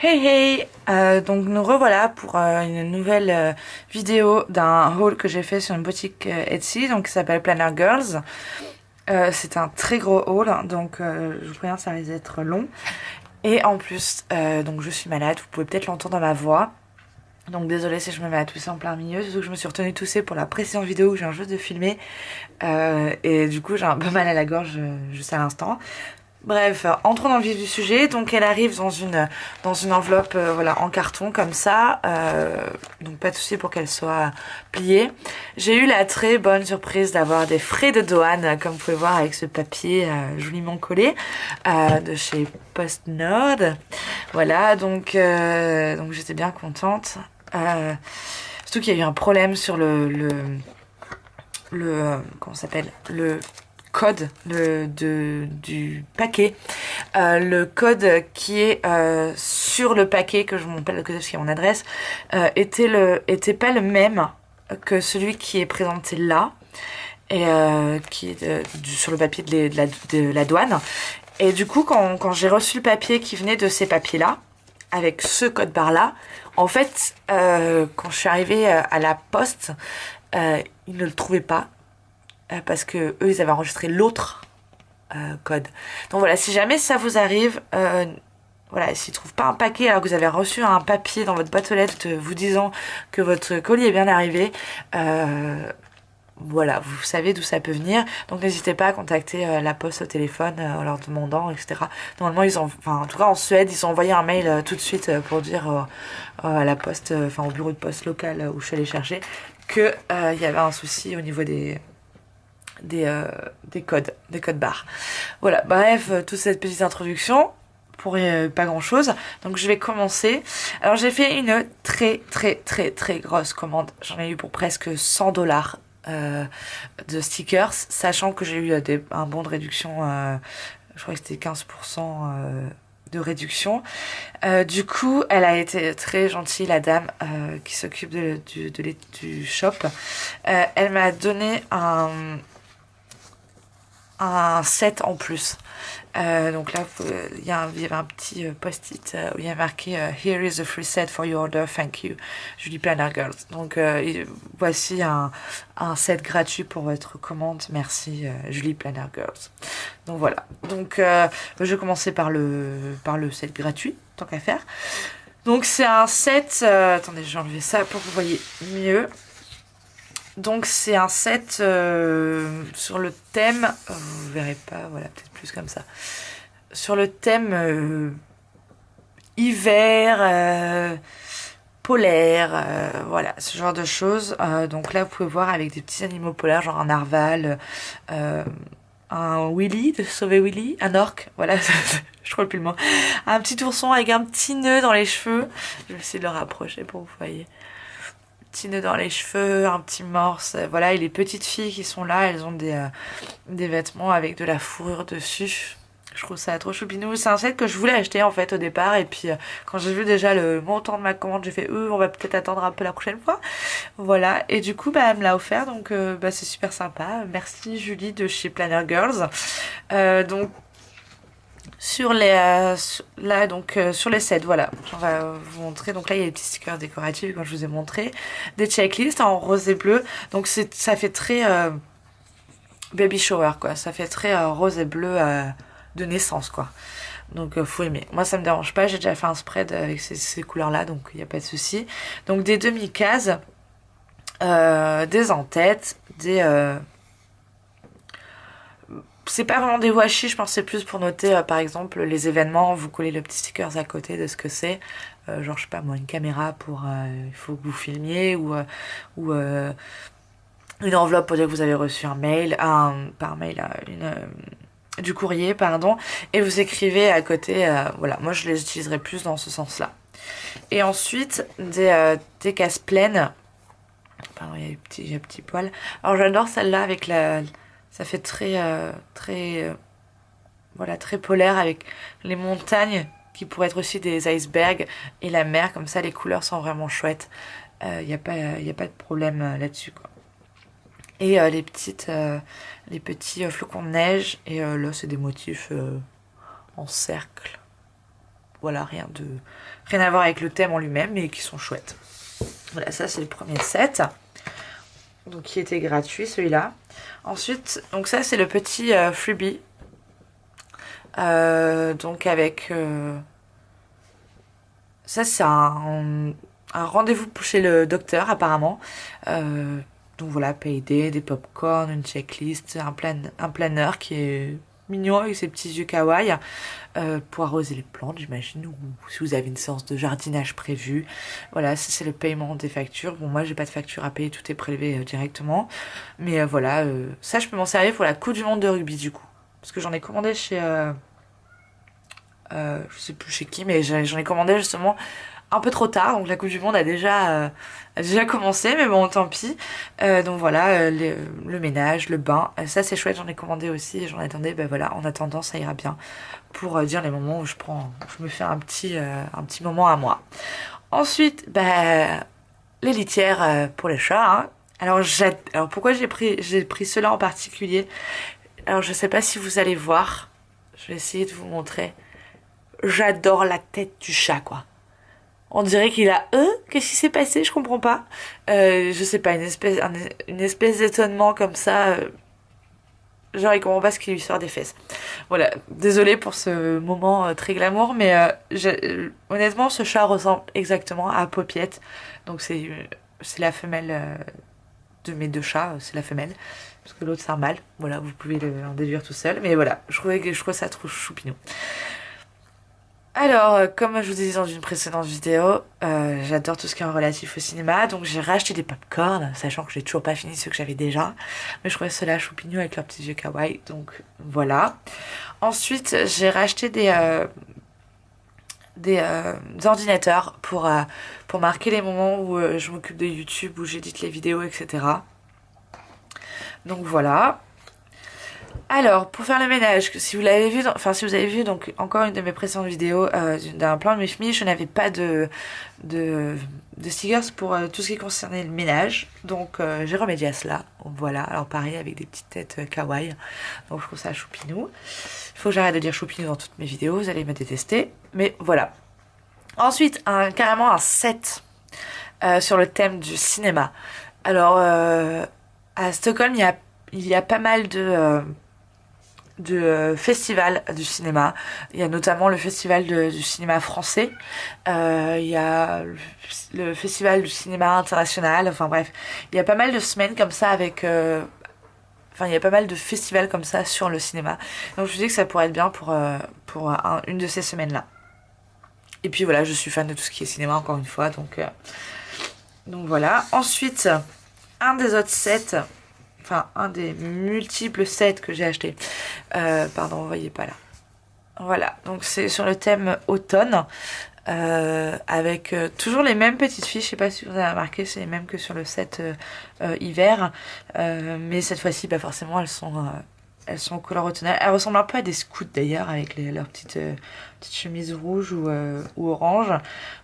Hey hey, donc nous revoilà pour une nouvelle vidéo d'un haul que j'ai fait sur une boutique Etsy, donc qui s'appelle Planner Girls. C'est un très gros haul, donc je vous préviens, ça risque d'être long. Et en plus, donc je suis malade, vous pouvez peut-être l'entendre dans ma voix. Donc désolée si je me mets à tousser en plein milieu, surtout que je me suis retenue tousser pour la précédente vidéo où j'ai un jeu de filmer. Et du coup j'ai un peu mal à la gorge juste à l'instant. Bref, entrons dans le vif du sujet. Donc elle arrive dans une enveloppe voilà, en carton comme ça. Donc pas de souci pour qu'elle soit pliée. J'ai eu la très bonne surprise d'avoir des frais de douane, comme vous pouvez voir avec ce papier joliment collé de chez PostNord. Voilà, donc j'étais bien contente. Surtout qu'il y a eu un problème sur comment ça s'appelle, le code du paquet. Le code qui est sur le paquet, que je vous montre le code parce qu'il y a mon adresse, était pas le même que celui qui est présenté là, et qui est sur le papier de la douane. Et du coup, quand j'ai reçu le papier qui venait de ces papiers-là, avec ce code barre-là, en fait, quand je suis arrivée à la poste, ils ne le trouvaient pas. Parce que eux ils avaient enregistré l'autre code. Donc voilà, si jamais ça vous arrive, voilà, s'ils trouvent pas un paquet alors que vous avez reçu un papier dans votre boîte aux lettres vous disant que votre colis est bien arrivé, voilà, vous savez d'où ça peut venir. Donc n'hésitez pas à contacter la poste au téléphone en leur demandant, etc. Normalement en tout cas en Suède, ils ont envoyé un mail tout de suite pour dire à la poste, au bureau de poste local où je suis allée chercher, que il y avait un souci au niveau des codes barres. Voilà, bref, toute cette petite introduction pour pas grand chose. Donc je vais commencer. Alors j'ai fait une très grosse commande. J'en ai eu pour presque 100$ de stickers, sachant que j'ai eu un bon de réduction, je crois que c'était 15% de réduction. Du coup, elle a été très gentille, la dame qui s'occupe du shop. Elle m'a donné un set en plus. Donc là, il y avait un petit post-it où il y a marqué Here is a free set for your order, thank you, Julie Planner Girls. Donc voici un set gratuit pour votre commande, merci Julie Planner Girls. Donc voilà. Donc je vais commencer par le set gratuit, tant qu'à faire. Donc c'est un set, attendez, je vais enlever ça pour que vous voyez mieux. Donc c'est un set sur le thème, vous verrez pas, voilà, peut-être plus comme ça, sur le thème hiver, polaire, voilà, ce genre de choses. Donc là vous pouvez voir avec des petits animaux polaires, genre un narval, un Willy, de Sauver Willy, un orque, voilà, je crois plus le mot, un petit ourson avec un petit nœud dans les cheveux, je vais essayer de le rapprocher pour que vous voyez. Petit nœud dans les cheveux, un petit morse, voilà, et les petites filles qui sont là, elles ont des vêtements avec de la fourrure dessus. Je trouve ça trop choupinou. C'est un set que je voulais acheter en fait au départ, et puis quand j'ai vu déjà le montant de ma commande, j'ai fait on va peut-être attendre un peu la prochaine fois. Voilà, et du coup elle me l'a offert, donc c'est super sympa. Merci Julie de chez Planner Girls. Donc sur les sur les sets, voilà, on va vous montrer. Donc là il y a des petits stickers décoratifs comme je vous ai montré, des checklists en rose et bleu, donc ça fait très baby shower quoi, ça fait très rose et bleu de naissance quoi. Donc faut aimer. Moi ça me dérange pas, j'ai déjà fait un spread avec ces couleurs là, donc il n'y a pas de souci. Donc des demi-cases, des en-têtes, c'est pas vraiment des washi, je pense que c'est plus pour noter par exemple les événements, vous collez le petit stickers à côté de ce que c'est, genre je sais pas moi, une caméra pour il faut que vous filmiez, ou une enveloppe pour dire que vous avez reçu du courrier, pardon, et vous écrivez à côté, voilà, moi je les utiliserai plus dans ce sens là. Et ensuite des cases pleines, pardon, il y a un petit poil, alors j'adore celle-là avec ça fait voilà, très polaire avec les montagnes qui pourraient être aussi des icebergs et la mer, comme ça les couleurs sont vraiment chouettes. Y a pas de problème là-dessus quoi. Et les petits flocons de neige, et là c'est des motifs en cercle. voilà, rien à voir avec le thème en lui-même, mais qui sont chouettes. Voilà, ça c'est le premier set. Donc qui était gratuit celui-là. Ensuite, donc ça c'est le petit freebie. Donc avec... ça c'est un rendez-vous chez le docteur apparemment. Donc voilà, payday, des pop-corn, une checklist, un planeur qui est mignon avec ses petits yeux kawaii pour arroser les plantes, j'imagine, ou si vous avez une séance de jardinage prévue. Voilà, ça c'est le paiement des factures. Bon, moi j'ai pas de facture à payer, tout est prélevé directement. Mais voilà, ça je peux m'en servir pour la Coupe du Monde de rugby du coup. Parce que j'en ai commandé chez... je sais plus chez qui, mais j'en ai commandé justement un peu trop tard, donc la Coupe du Monde a déjà commencé, mais bon, tant pis. Donc voilà, le ménage, le bain, ça c'est chouette, j'en ai commandé aussi, j'en attendais, ben voilà, en attendant ça ira bien pour dire les moments où je me fais un petit moment à moi. Ensuite, ben, les litières pour les chats, hein. Alors pourquoi j'ai pris cela en particulier? Alors je sais pas si vous allez voir, je vais essayer de vous montrer. J'adore la tête du chat, quoi. On dirait qu'il a qu'est-ce qui s'est passé, je comprends pas. Je sais pas, une espèce d'étonnement comme ça. Genre il comprend pas ce qui lui sort des fesses. Voilà, désolée pour ce moment très glamour, mais honnêtement ce chat ressemble exactement à Popiette. Donc c'est la femelle de mes deux chats, c'est la femelle. Parce que l'autre c'est un mâle. Voilà, vous pouvez en déduire tout seul. Mais voilà, je trouve ça trop choupinou. Alors, comme je vous disais dans une précédente vidéo, j'adore tout ce qui est en relatif au cinéma, donc j'ai racheté des pop-corn, sachant que j'ai toujours pas fini ceux que j'avais déjà, mais je trouvais cela choupignou avec leurs petits yeux kawaii, donc voilà. Ensuite, j'ai racheté des ordinateurs pour marquer les moments où je m'occupe de YouTube, où j'édite les vidéos, etc. Donc voilà. Alors, pour faire le ménage, si vous avez vu donc encore une de mes précédentes vidéos d'un plan de mes familles, je n'avais pas de stickers pour tout ce qui concernait le ménage, donc j'ai remédié à cela. Voilà, alors pareil avec des petites têtes kawaii, donc je trouve ça choupinou. Il faut que j'arrête de dire choupinou dans toutes mes vidéos, vous allez me détester, mais voilà. Ensuite, carrément un set sur le thème du cinéma. Alors, à Stockholm, il y a pas mal de festivals du cinéma. Il y a notamment le festival du cinéma français. Il y a le festival du cinéma international. Enfin bref, il y a pas mal de semaines comme ça avec... il y a pas mal de festivals comme ça sur le cinéma. Donc je me dis que ça pourrait être bien pour une de ces semaines-là. Et puis voilà, je suis fan de tout ce qui est cinéma encore une fois. Donc voilà. Ensuite, un des autres sets... Enfin, un des multiples sets que j'ai acheté. Pardon, vous voyez pas là. Voilà, donc c'est sur le thème automne. Avec toujours les mêmes petites fiches. Je sais pas si vous avez remarqué, c'est les mêmes que sur le set hiver. Mais cette fois-ci, bah forcément, elles sont en couleur automnale. Elles ressemblent un peu à des scouts d'ailleurs, avec leurs petites chemises rouges ou oranges.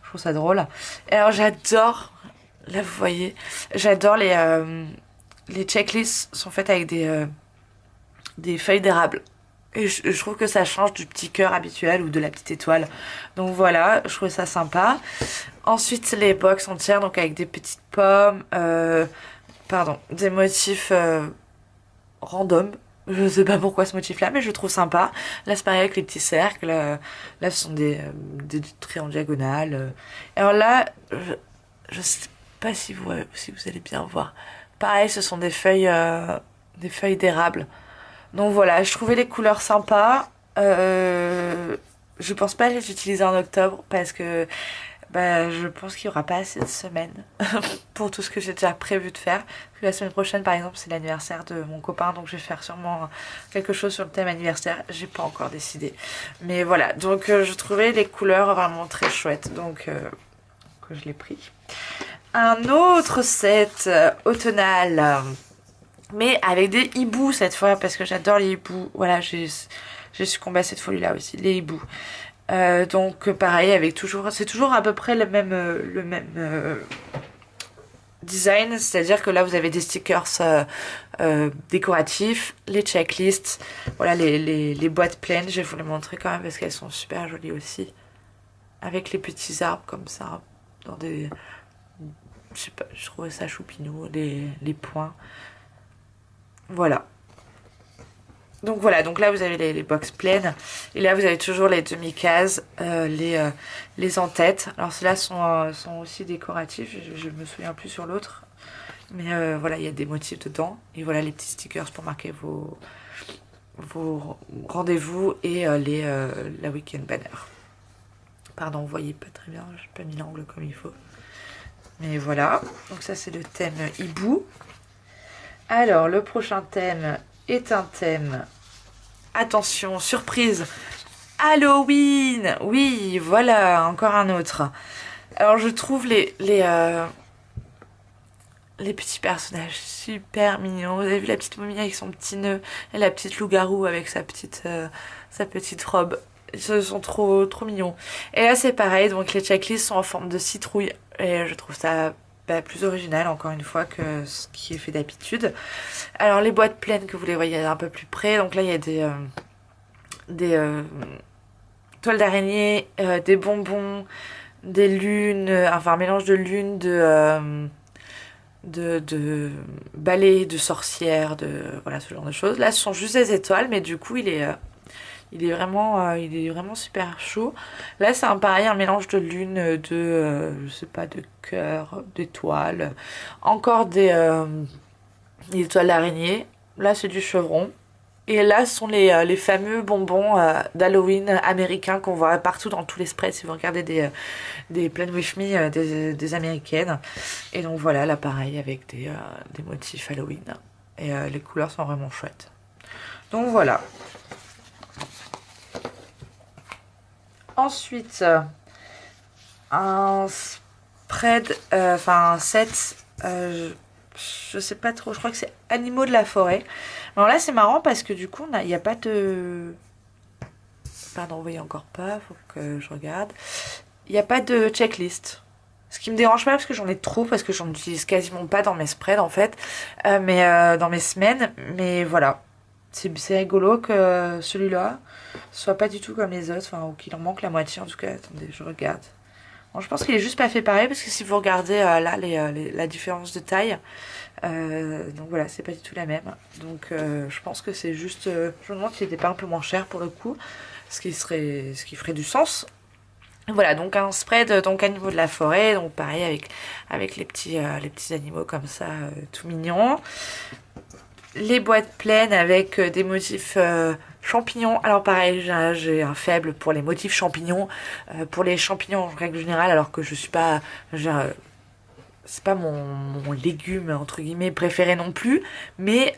Je trouve ça drôle. Et alors j'adore, là vous voyez, j'adore les checklists sont faites avec des feuilles d'érable. Et je trouve que ça change du petit cœur habituel ou de la petite étoile. Donc voilà, je trouve ça sympa. Ensuite, les box entières, donc avec des petites pommes, des motifs random. Je sais pas pourquoi ce motif-là, mais je le trouve sympa. Là, c'est pareil avec les petits cercles. Là, ce sont des traits en diagonale. Alors là, je sais pas si vous allez bien voir. Pareil, ce sont des feuilles d'érable. Donc voilà, je trouvais les couleurs sympas. Je pense pas les utiliser en octobre parce que je pense qu'il y aura pas assez de semaines pour tout ce que j'ai déjà prévu de faire. Parce que la semaine prochaine, par exemple, c'est l'anniversaire de mon copain, donc je vais faire sûrement quelque chose sur le thème anniversaire. J'ai pas encore décidé. Mais voilà, donc je trouvais les couleurs vraiment très chouettes, donc que je l'ai pris. Un autre set automnal, mais avec des hiboux cette fois, parce que j'adore les hiboux. Voilà, j'ai succombé à cette folie-là aussi, les hiboux. Donc pareil, c'est toujours à peu près le même design, c'est-à-dire que là vous avez des stickers décoratifs, les checklists, voilà les boîtes pleines. Je vais vous les montrer quand même parce qu'elles sont super jolies aussi. avec les petits arbres comme ça, dans des... Je sais pas, je trouvais ça choupinou, les points. Voilà. Donc voilà, donc là vous avez les box pleines. Et là vous avez toujours les demi-cases, les en-têtes. Alors ceux-là sont aussi décoratifs, je me souviens plus sur l'autre. Mais voilà, il y a des motifs dedans. Et voilà les petits stickers pour marquer vos rendez-vous et la week-end banner. Pardon, vous voyez pas très bien, j'ai pas mis l'angle comme il faut. Mais voilà, donc ça c'est le thème hibou. Alors le prochain thème est un thème, attention, surprise, Halloween. Oui, voilà, encore un autre. Alors je trouve les petits personnages super mignons. Vous avez vu la petite momie avec son petit nœud et la petite loup-garou avec sa petite robe. Ils sont trop mignons. Et là c'est pareil, donc les checklists sont en forme de citrouille et je trouve ça plus original encore une fois que ce qui est fait d'habitude. Alors les boîtes pleines que vous les voyez un peu plus près, donc là il y a des toiles d'araignée, des bonbons, des lunes, enfin un mélange de lunes, de balais, de sorcières, voilà ce genre de choses. Là ce sont juste des étoiles, mais du coup il est vraiment super chaud. Là c'est pareil, un mélange de lunes, je sais pas, de cœurs, d'étoiles, encore des étoiles d'araignée. Là c'est du chevron. Et là, ce sont les fameux bonbons d'Halloween américains qu'on voit partout dans tous les spreads. Si vous regardez des Plan With Me des américaines. Et donc voilà, là pareil, avec des motifs Halloween. Et les couleurs sont vraiment chouettes. Donc voilà. Ensuite, un spread, enfin un set, je sais pas trop, je crois que c'est Animaux de la forêt. Alors là c'est marrant parce que du coup il n'y a pas de... Pardon, vous voyez encore pas, faut que je regarde. Il n'y a pas de checklist. Ce qui me dérange pas parce que j'en ai trop, parce que j'en utilise quasiment pas dans mes spreads en fait, mais dans mes semaines. Mais voilà, c'est rigolo que celui-là soit pas du tout comme les autres, enfin, ou qu'il en manque la moitié en tout cas. Attendez, je regarde. Bon, je pense qu'il est juste pas fait pareil parce que si vous regardez là la différence de taille, donc voilà, c'est pas du tout la même. Donc je pense que c'est juste, je me demande s'il n'était pas un peu moins cher pour le coup, ce qui ferait du sens. Voilà, donc un spread donc Animaux de la forêt, donc pareil avec les petits animaux comme ça, tout mignons. Les boîtes pleines avec des motifs champignons. Alors pareil, j'ai un faible pour les motifs champignons, pour les champignons en règle générale, alors que je suis pas, c'est pas mon légume entre guillemets préféré non plus, mais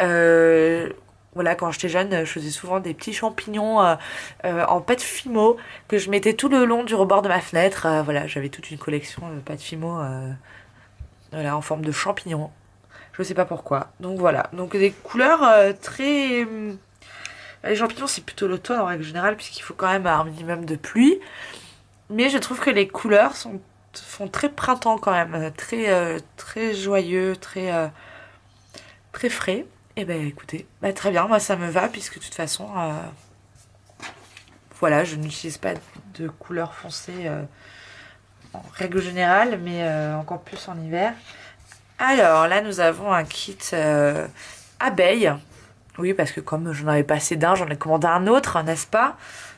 voilà, quand j'étais jeune, je faisais souvent des petits champignons en pâte fimo que je mettais tout le long du rebord de ma fenêtre. Voilà, j'avais toute une collection de pâte fimo voilà, en forme de champignons. Je sais pas pourquoi. Donc voilà, donc des couleurs très... Les champignons c'est plutôt l'automne en règle générale puisqu'il faut quand même un minimum de pluie. Mais je trouve que les couleurs font très printemps quand même, très joyeux, très frais. Et ben écoutez, très bien, moi ça me va puisque de toute façon, voilà, je n'utilise pas de couleurs foncées en règle générale, mais encore plus en hiver. Alors là nous avons un kit abeille. Oui, parce que comme j'en avais pas assez d'un, j'en ai commandé un autre, n'est-ce pas?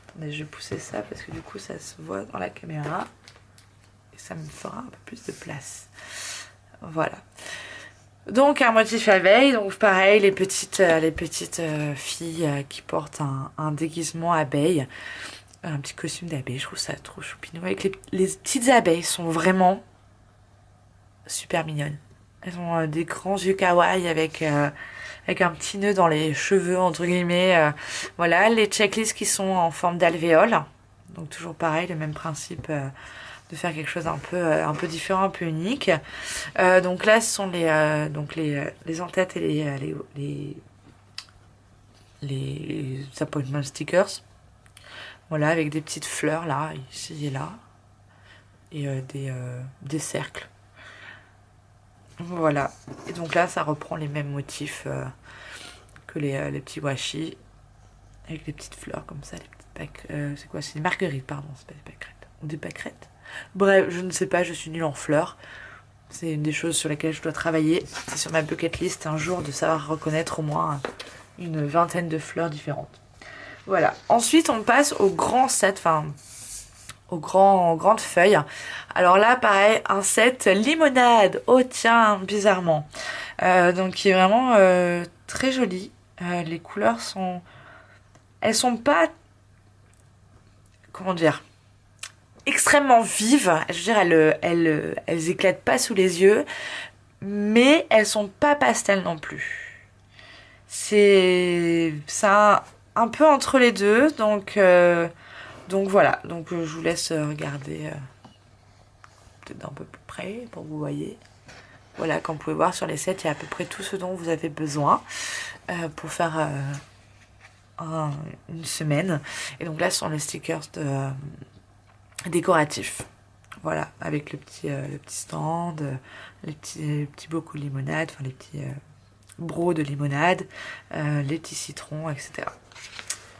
Attendez, je vais pousser ça parce que du coup ça se voit dans la caméra. Et ça me fera un peu plus de place. Voilà. Donc un motif abeille, donc pareil, les petites filles qui portent un déguisement abeille. Un petit costume d'abeille, je trouve ça trop choupinou. Avec les petites abeilles sont vraiment super mignonnes. Elles ont des grands yeux kawaii avec un petit nœud dans les cheveux, entre guillemets. Voilà, les checklists qui sont en forme d'alvéole. Donc toujours pareil, le même principe de faire quelque chose un peu différent, un peu unique. Donc là, ce sont les en-têtes et les appointment stickers. Voilà, avec des petites fleurs là, ici et là. Et des cercles. Voilà. Et donc là, ça reprend les mêmes motifs que les petits washi. Avec des petites fleurs comme ça, les petites c'est quoi? C'est des marguerites, pardon, c'est pas des pâquerettes. ou des pâquerettes. Bref, je ne sais pas, je suis nulle en fleurs. C'est une des choses sur lesquelles je dois travailler. C'est sur ma bucket list un jour de savoir reconnaître au moins une vingtaine de fleurs différentes. Voilà. Ensuite, on passe au grand set, enfin aux grandes feuilles. Alors là, pareil, un set limonade. Oh tiens, bizarrement. Donc qui est vraiment très joli. Les couleurs sont... Elles sont pas... Comment dire, extrêmement vives. Je veux dire, elles éclatent pas sous les yeux. Mais elles sont pas pastel non plus. C'est un peu entre les deux. Donc voilà. Donc je vous laisse regarder peut-être d'un peu plus près pour que vous voyez. Voilà, comme vous pouvez voir sur les sets, il y a à peu près tout ce dont vous avez besoin pour faire une semaine. Et donc là, ce sont les stickers décoratifs. Voilà, avec le petit stand, les petits bocaux de limonade, enfin les petits brocs de limonade, les petits citrons, etc.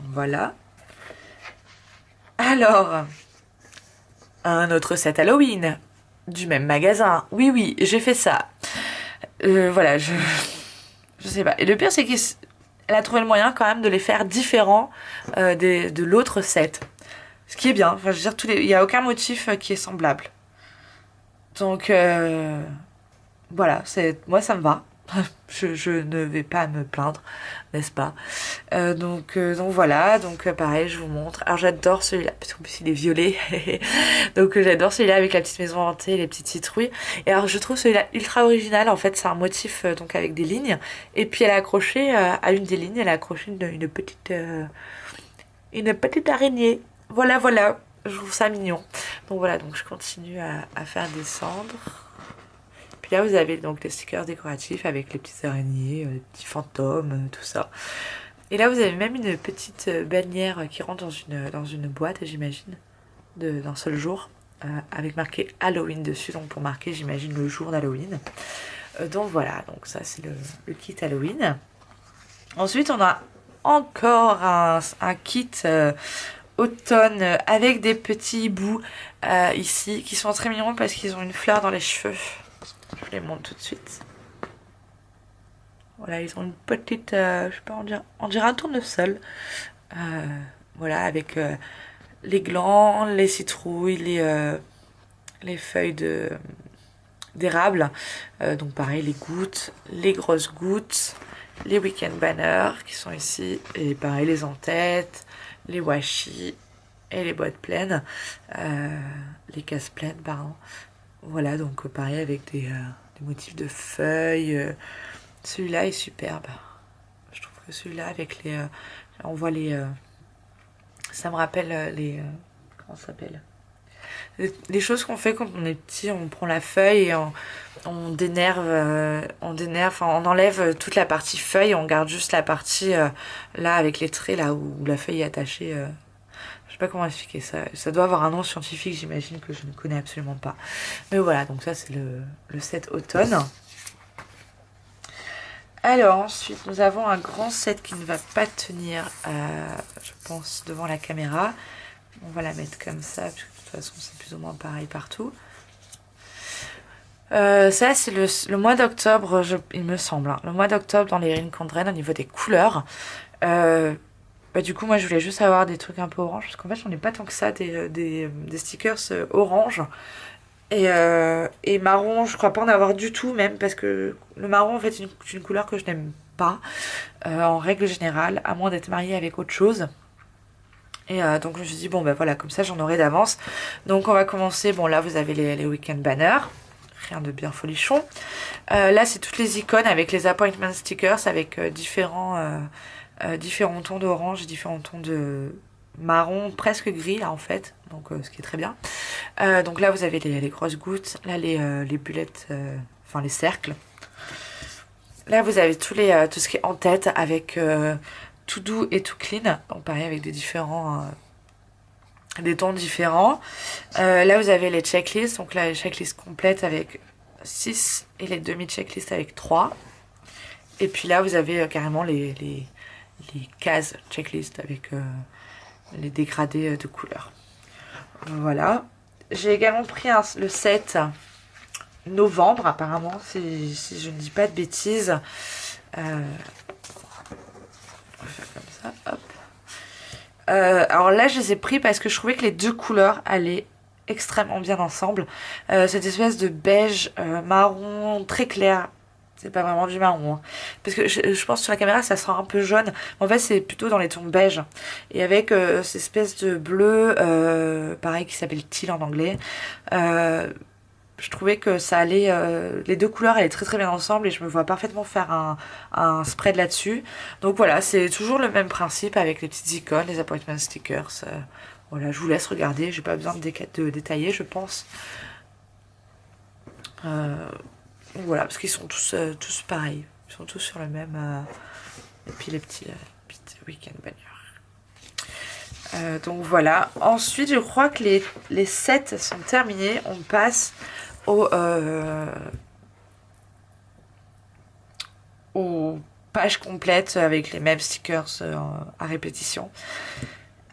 Voilà. Alors, un autre set Halloween du même magasin. Oui, j'ai fait ça. Voilà, je sais pas. Et le pire, c'est qu'elle a trouvé le moyen quand même de les faire différents de l'autre set. Ce qui est bien. Enfin, je veux dire, il n'y a aucun motif qui est semblable. Donc, voilà, moi ça me va. Je ne vais pas me plaindre, n'est-ce pas? Donc voilà, donc pareil, je vous montre. Alors j'adore celui-là, parce qu'en plus il est violet. Donc j'adore celui-là avec la petite maison hantée, les petites citrouilles. Et alors je trouve celui-là ultra original. En fait, c'est un motif donc avec des lignes. Et puis elle a accroché à une des lignes, elle a accroché une petite araignée. Voilà, je trouve ça mignon. Donc voilà, donc je continue à faire descendre. Puis là, vous avez donc les stickers décoratifs avec les petites araignées, les petits fantômes, tout ça. Et là, vous avez même une petite bannière qui rentre dans une boîte, j'imagine, d'un seul jour, avec marqué Halloween dessus, donc pour marquer, j'imagine, le jour d'Halloween. Donc voilà, donc ça, c'est le kit Halloween. Ensuite, on a encore un kit automne avec des petits hiboux ici, qui sont très mignons parce qu'ils ont une fleur dans les cheveux. Je vous les montre tout de suite. Voilà, ils ont une petite, je sais pas, on dirait un tournesol. Voilà, avec les glands, les citrouilles, les feuilles d'érable. Donc pareil, les gouttes, les grosses gouttes, les weekend banners qui sont ici. Et pareil, les en-têtes, les washi et les boîtes pleines. Les cases pleines, pardon. Voilà, donc pareil avec des motifs de feuilles. Celui-là est superbe. Je trouve que celui-là avec les... on voit les... ça me rappelle les... comment ça s'appelle, les choses qu'on fait quand on est petit. On prend la feuille et on dénerve, enfin on enlève toute la partie feuille, on garde juste la partie là avec les traits, là où la feuille est attachée. Je sais pas comment expliquer ça. Ça doit avoir un nom scientifique, j'imagine, que je ne connais absolument pas. Mais voilà, donc ça c'est le set automne. Alors ensuite, nous avons un grand set qui ne va pas tenir, je pense, devant la caméra. On va la mettre comme ça, parce que de toute façon c'est plus ou moins pareil partout. Ça c'est le mois d'octobre, il me semble. Hein. Le mois d'octobre dans les Erin Condren au niveau des couleurs. Du coup, moi, je voulais juste avoir des trucs un peu orange, parce qu'en fait, j'en ai pas tant que ça, des stickers orange. Et marron, je crois pas en avoir du tout, même, parce que le marron, en fait, c'est une couleur que je n'aime pas, en règle générale, à moins d'être mariée avec autre chose. Et donc, je me suis dit, bon, ben voilà, comme ça, j'en aurai d'avance. Donc, on va commencer. Bon, là, vous avez les weekend banners. Rien de bien folichon. Là, c'est toutes les icônes avec les appointment stickers, avec différents tons d'orange, différents tons de marron, presque gris là en fait, donc ce qui est très bien. Donc là vous avez les grosses gouttes, là les bulettes, enfin les cercles. Là vous avez tout ce qui est en tête avec tout doux et tout clean, donc pareil avec des tons différents. Là vous avez les checklists, donc là les checklists complètes avec 6 et les demi-checklists avec 3. Et puis là vous avez carrément les cases checklist avec les dégradés de couleurs. Voilà. j'ai également pris le set novembre apparemment, si je ne dis pas de bêtises. On va faire comme ça, hop. Alors là, je les ai pris parce que je trouvais que les deux couleurs allaient extrêmement bien ensemble. Cette espèce de beige marron très clair. C'est pas vraiment du marron. Hein. Parce que je pense que sur la caméra, ça sera un peu jaune. En fait, c'est plutôt dans les tons beige. Et avec cette espèce de bleu, pareil, qui s'appelle teal en anglais. Je trouvais que ça allait... les deux couleurs allaient très très bien ensemble et je me vois parfaitement faire un spread là-dessus. Donc voilà, c'est toujours le même principe avec les petites icônes, les appointment stickers. Voilà, je vous laisse regarder, j'ai pas besoin de détailler, je pense. Voilà, parce qu'ils sont tous pareils. Ils sont tous sur le même... et puis les petits week-end banners. Donc voilà. Ensuite, je crois que les sets sont terminés. On passe aux pages complètes avec les mêmes stickers à répétition.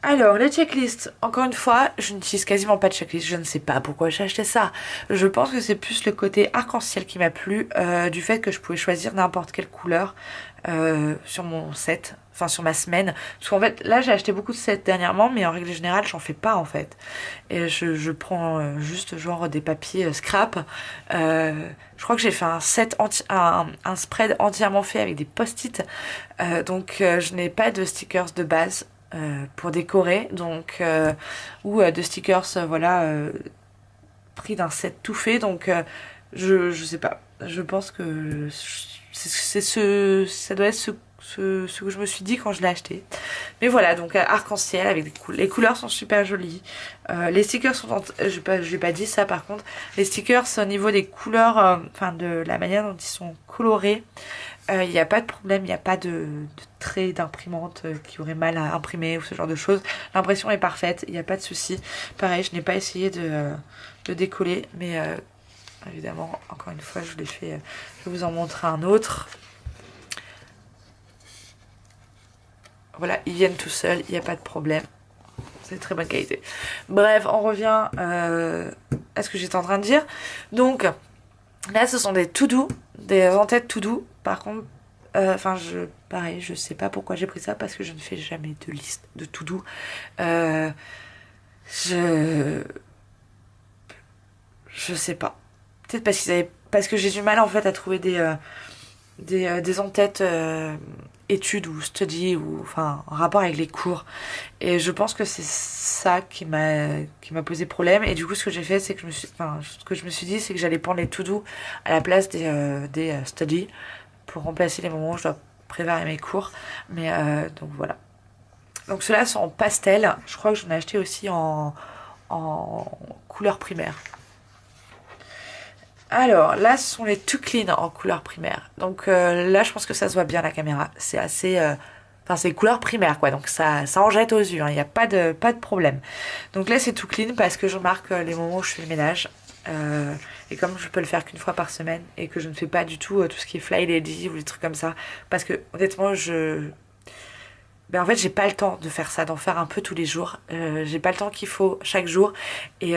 Alors, les checklists, encore une fois, je n'utilise quasiment pas de checklist, je ne sais pas pourquoi j'ai acheté ça. Je pense que c'est plus le côté arc-en-ciel qui m'a plu, du fait que je pouvais choisir n'importe quelle couleur sur mon set, enfin sur ma semaine. Parce qu'en fait, là j'ai acheté beaucoup de sets dernièrement, mais en règle générale, j'en fais pas en fait. Et je prends juste genre des papiers scrap. Je crois que j'ai fait un un spread entièrement fait avec des post-it. Donc je n'ai pas de stickers de base. Pour décorer donc ou de stickers voilà pris d'un set tout fait donc je sais pas, je pense que ça doit être ce que je me suis dit quand je l'ai acheté, mais voilà, donc arc-en-ciel avec les couleurs sont super jolies, les stickers sont j'ai pas dit ça par contre, les stickers au niveau des couleurs, enfin de la manière dont ils sont colorés, il n'y a pas de problème, il n'y a pas de trait d'imprimante qui aurait mal à imprimer ou ce genre de choses. L'impression est parfaite, il n'y a pas de souci. Pareil, je n'ai pas essayé de décoller, mais évidemment, encore une fois, je l'ai fait. Je vais vous en montrer un autre. Voilà, ils viennent tout seuls, il n'y a pas de problème. C'est de très bonne qualité. Bref, on revient à ce que j'étais en train de dire. Donc, là, ce sont des to-do, des en-tête to-do. Par contre, pareil, je sais pas pourquoi j'ai pris ça, parce que je ne fais jamais de liste de to-do. Je sais pas. Peut-être parce que j'ai du mal en fait à trouver des en-têtes études ou study ou enfin en rapport avec les cours. Et je pense que c'est ça qui m'a posé problème. Et du coup, ce que j'ai fait, c'est que ce que je me suis dit, c'est que j'allais prendre les to-do à la place des study, pour remplacer les moments où je dois préparer mes cours. Mais donc voilà. Donc ceux-là sont en pastel. Je crois que j'en ai acheté aussi en couleur primaire. Alors là, ce sont les Too Clean en couleur primaire. Donc là, je pense que ça se voit bien la caméra. C'est assez... Enfin, c'est couleur primaire, quoi. Donc ça en jette aux yeux. Il n'y a pas de problème. Donc là, c'est Too Clean parce que je marque les moments où je fais le ménage. Et comme je peux le faire qu'une fois par semaine et que je ne fais pas du tout tout ce qui est Fly Lady ou des trucs comme ça, parce que honnêtement en fait j'ai pas le temps de faire ça, d'en faire un peu tous les jours, j'ai pas le temps qu'il faut chaque jour et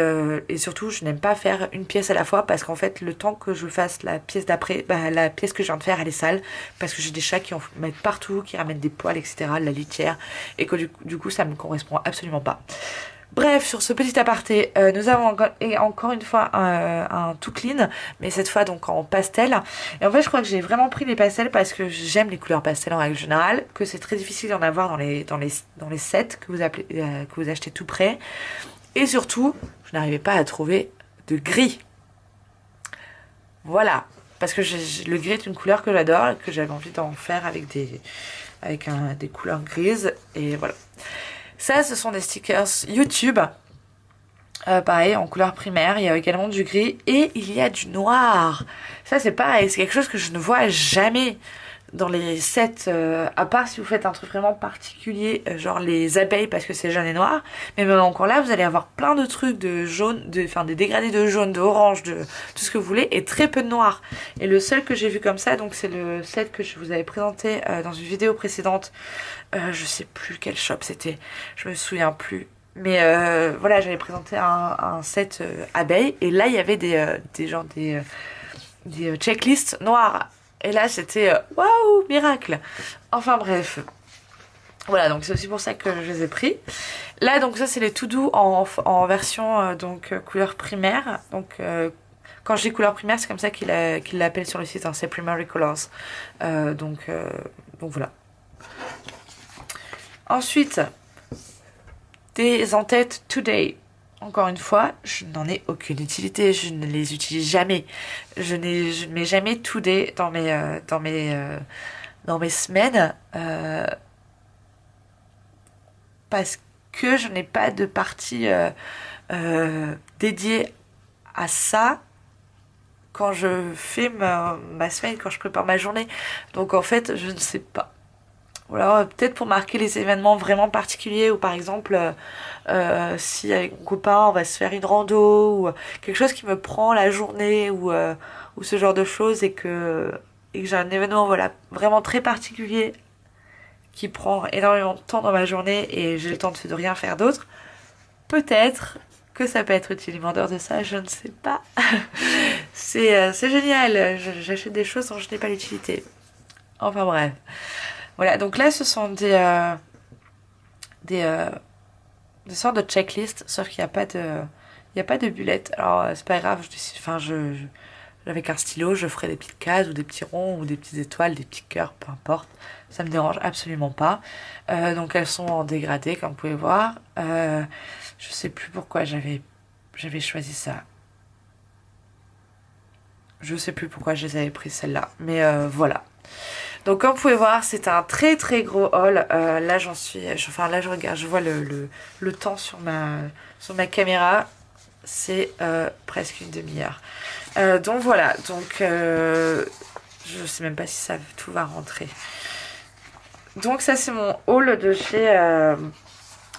surtout je n'aime pas faire une pièce à la fois parce qu'en fait le temps que je fasse la pièce d'après, la pièce que je viens de faire elle est sale parce que j'ai des chats qui en mettent partout, qui ramènent des poils etc, de la litière et que du coup ça me correspond absolument pas. Bref, sur ce petit aparté, nous avons encore une fois un Too Clean, mais cette fois donc en pastel. Et en fait, je crois que j'ai vraiment pris les pastels parce que j'aime les couleurs pastel en règle générale, que c'est très difficile d'en avoir dans les sets que vous achetez tout près. Et surtout, je n'arrivais pas à trouver de gris. Voilà, parce que le gris est une couleur que j'adore et que j'avais envie d'en faire avec des couleurs grises. Et voilà. Ça, ce sont des stickers YouTube. Pareil, en couleur primaire. Il y a également du gris. Et il y a du noir. Ça, c'est pareil. C'est quelque chose que je ne vois jamais dans les sets. À part si vous faites un truc vraiment particulier. Genre les abeilles parce que c'est jaune et noir. Mais même encore là, vous allez avoir plein de trucs de jaune. Enfin, des dégradés de jaune, d'orange, de tout ce que vous voulez. Et très peu de noir. Et le seul que j'ai vu comme ça, donc c'est le set que je vous avais présenté dans une vidéo précédente. Je sais plus quel shop c'était, je me souviens plus, Mais voilà, j'avais présenté un set abeille et là il y avait des checklists noires. Et là c'était waouh, miracle. Enfin bref. Voilà, donc c'est aussi pour ça que je les ai pris. Là, donc ça, c'est les tout doux en version couleur primaire. Donc, quand je dis couleur primaire, c'est comme ça qu'il l'appelle sur le site, hein, c'est Primary Colors. Donc voilà. Ensuite, des en-têtes Today. Encore une fois, je n'en ai aucune utilité, je ne les utilise jamais. Je ne mets jamais Today dans mes semaines. Parce que je n'ai pas de partie dédiée à ça quand je fais ma semaine, quand je prépare ma journée. Donc en fait, je ne sais pas. Voilà, peut-être pour marquer les événements vraiment particuliers, ou par exemple, si avec mon copain on va se faire une rando, ou quelque chose qui me prend la journée, ou ce genre de choses, et que j'ai un événement voilà, vraiment très particulier qui prend énormément de temps dans ma journée et j'ai le temps de rien faire d'autre, peut-être que ça peut être utile. Mais en dehors de ça, je ne sais pas. C'est génial. J'achète des choses dont je n'ai pas l'utilité. Enfin bref. Voilà, donc là, ce sont des sortes de checklists, sauf qu'il n'y a pas de bullet. Alors, c'est pas grave, avec un stylo, je ferai des petites cases ou des petits ronds ou des petites étoiles, des petits cœurs, peu importe. Ça me dérange absolument pas. Donc elles sont en dégradé, comme vous pouvez voir. Je sais plus pourquoi j'avais choisi ça. Je sais plus pourquoi je les avais pris celles-là. Mais voilà. Donc comme vous pouvez voir, c'est un très très gros haul. Là je regarde, je vois le temps sur ma caméra. C'est presque une demi-heure. Donc voilà, je sais même pas si tout va rentrer. Donc ça c'est mon haul de chez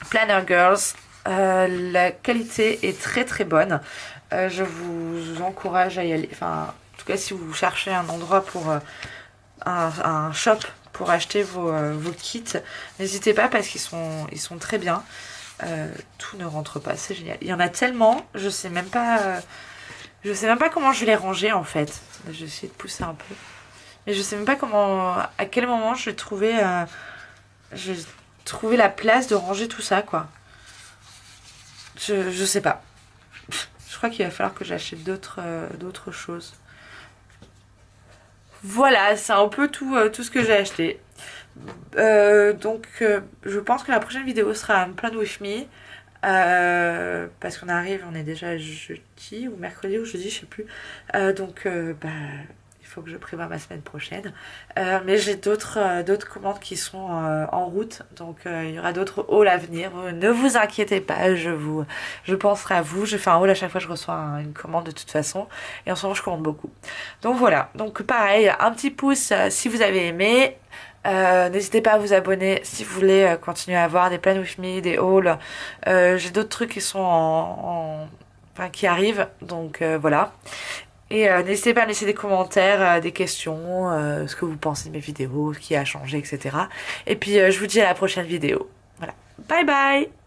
Planner Girls. La qualité est très très bonne. Je vous encourage à y aller. Enfin, en tout cas si vous cherchez un endroit pour un shop pour acheter vos kits, n'hésitez pas parce qu'ils sont très bien. Tout ne rentre pas, c'est génial. Il y en a tellement, je sais même pas comment je vais les ranger en fait. Je vais essayer de pousser un peu. Mais je sais même pas à quel moment je vais trouver la place de ranger tout ça, quoi. Je sais pas. Je crois qu'il va falloir que j'achète d'autres choses. Voilà, c'est un peu tout ce que j'ai acheté. Je pense que la prochaine vidéo sera un Plan With Me. Parce qu'on on est déjà jeudi ou mercredi ou jeudi, je sais plus. Il faut que je prévoie ma semaine prochaine. Mais j'ai d'autres commandes qui sont en route. Donc il y aura d'autres hauls à venir. Ne vous inquiétez pas, je penserai à vous. Je fais un haul à chaque fois que je reçois une commande de toute façon. Et en ce moment je commande beaucoup. Donc voilà. Donc pareil, un petit pouce si vous avez aimé. N'hésitez pas à vous abonner si vous voulez continuer à voir des Plan With Me, des hauls. J'ai d'autres trucs qui sont qui arrivent. Donc voilà. Et n'hésitez pas à me laisser des commentaires, des questions, ce que vous pensez de mes vidéos, ce qui a changé, etc. Et puis je vous dis à la prochaine vidéo. Voilà. Bye bye!